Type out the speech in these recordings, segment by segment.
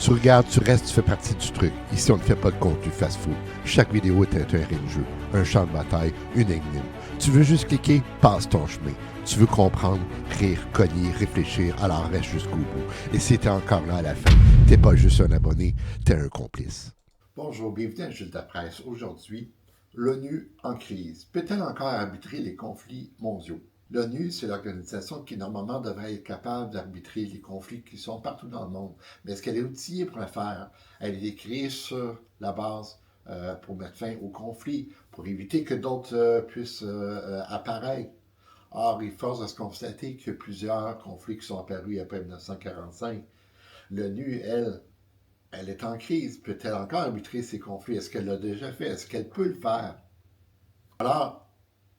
Tu regardes, tu restes, tu fais partie du truc. Ici, on ne fait pas de contenu fast-food. Chaque vidéo est un terrain de jeu, un champ de bataille, une énigme. Tu veux juste cliquer, passe ton chemin. Tu veux comprendre, rire, cogner, réfléchir, alors reste jusqu'au bout. Et si t'es encore là à la fin, t'es pas juste un abonné, t'es un complice. Bonjour, bienvenue à Gilles de Presse. Aujourd'hui, l'ONU en crise. Peut-elle encore arbitrer les conflits mondiaux? L'ONU, c'est l'organisation qui, normalement, devrait être capable d'arbitrer les conflits qui sont partout dans le monde. Mais est-ce qu'elle est outillée pour le faire? Elle est créée sur la base pour mettre fin aux conflits, pour éviter que d'autres puissent apparaître. Or, il force à se constater qu'il y a plusieurs conflits qui sont apparus après 1945. L'ONU, elle est en crise. Peut-elle encore arbitrer ces conflits? Est-ce qu'elle l'a déjà fait? Est-ce qu'elle peut le faire? Alors,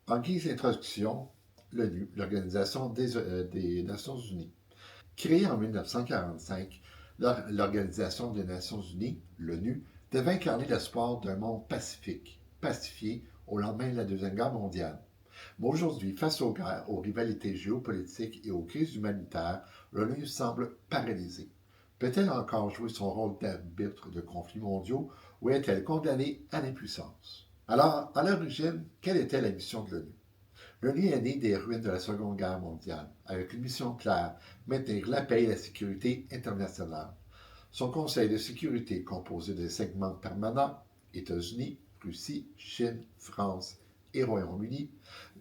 en guise d'introduction, l'ONU, l'Organisation des Nations Unies. Créée en 1945, l'Organisation des Nations Unies, l'ONU, devait incarner l'espoir d'un monde pacifique, pacifié au lendemain de la Deuxième Guerre mondiale. Mais aujourd'hui, face aux guerres, aux rivalités géopolitiques et aux crises humanitaires, l'ONU semble paralysée. Peut-elle encore jouer son rôle d'arbitre de conflits mondiaux ou est-elle condamnée à l'impuissance? Alors, à l'origine, quelle était la mission de l'ONU? L'ONU est née des ruines de la Seconde Guerre mondiale, avec une mission claire, maintenir la paix et la sécurité internationale. Son Conseil de sécurité, composé de segments permanents, États-Unis, Russie, Chine, France et Royaume-Uni,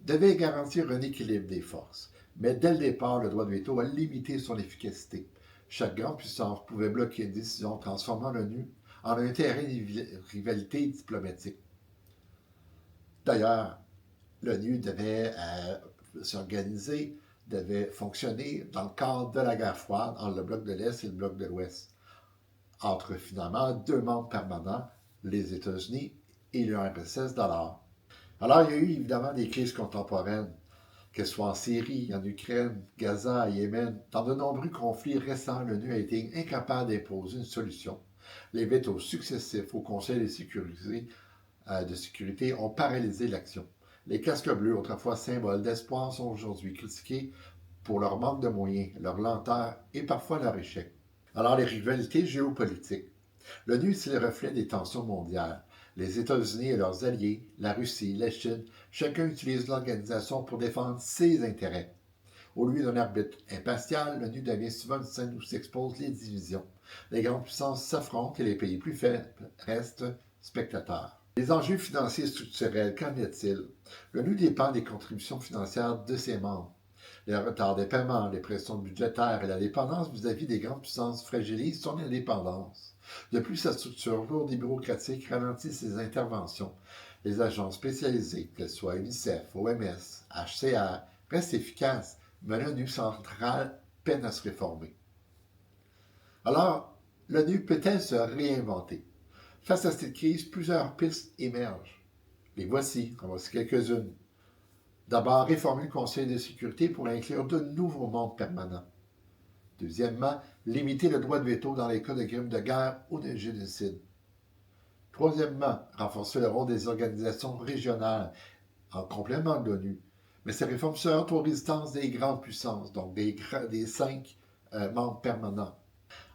devait garantir un équilibre des forces. Mais dès le départ, le droit de veto a limité son efficacité. Chaque grande puissance pouvait bloquer une décision transformant l'ONU en un terrain de rivalité diplomatique. D'ailleurs, l'ONU devait s'organiser, devait fonctionner dans le cadre de la guerre froide entre le bloc de l'Est et le bloc de l'Ouest, entre finalement deux membres permanents, les États-Unis et l'URSS d'alors. Alors, il y a eu évidemment des crises contemporaines, que ce soit en Syrie, en Ukraine, Gaza, Yémen. Dans de nombreux conflits récents, l'ONU a été incapable d'imposer une solution. Les vétos successifs au Conseil de sécurité ont paralysé l'action. Les casques bleus, autrefois symboles d'espoir, sont aujourd'hui critiqués pour leur manque de moyens, leur lenteur et parfois leur échec. Alors, les rivalités géopolitiques. L'ONU, c'est le reflet des tensions mondiales. Les États-Unis et leurs alliés, la Russie, la Chine, chacun utilise l'organisation pour défendre ses intérêts. Au lieu d'un arbitre impartial, l'ONU devient souvent une scène où s'exposent les divisions. Les grandes puissances s'affrontent et les pays plus faibles restent spectateurs. Les enjeux financiers et structurels, qu'en est-il? L'ONU dépend des contributions financières de ses membres. Les retards des paiements, les pressions budgétaires et la dépendance vis-à-vis des grandes puissances fragilisent son indépendance. De plus, sa structure lourde et bureaucratique ralentit ses interventions. Les agences spécialisées, qu'elles soient UNICEF, OMS, HCR, restent efficaces, mais l'ONU centrale peine à se réformer. Alors, l'ONU peut-elle se réinventer? Face à cette crise, plusieurs pistes émergent. Les voici, en voici quelques-unes. D'abord, réformer le Conseil de sécurité pour inclure de nouveaux membres permanents. Deuxièmement, limiter le droit de veto dans les cas de crimes de guerre ou de génocide. Troisièmement, renforcer le rôle des organisations régionales en complément de l'ONU. Mais ces réformes se heurtent aux résistances des grandes puissances, donc des 5 membres permanents.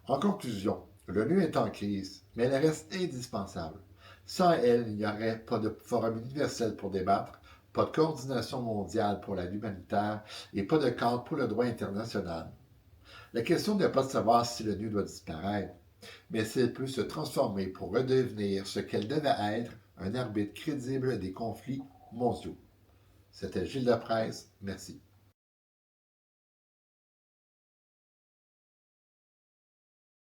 En conclusion, l'ONU est en crise, mais elle reste indispensable. Sans elle, il n'y aurait pas de forum universel pour débattre, pas de coordination mondiale pour l'aide humanitaire et pas de cadre pour le droit international. La question n'est pas de savoir si l'ONU doit disparaître, mais si elle peut se transformer pour redevenir ce qu'elle devait être, un arbitre crédible des conflits mondiaux. C'était Gilles Depresse, merci.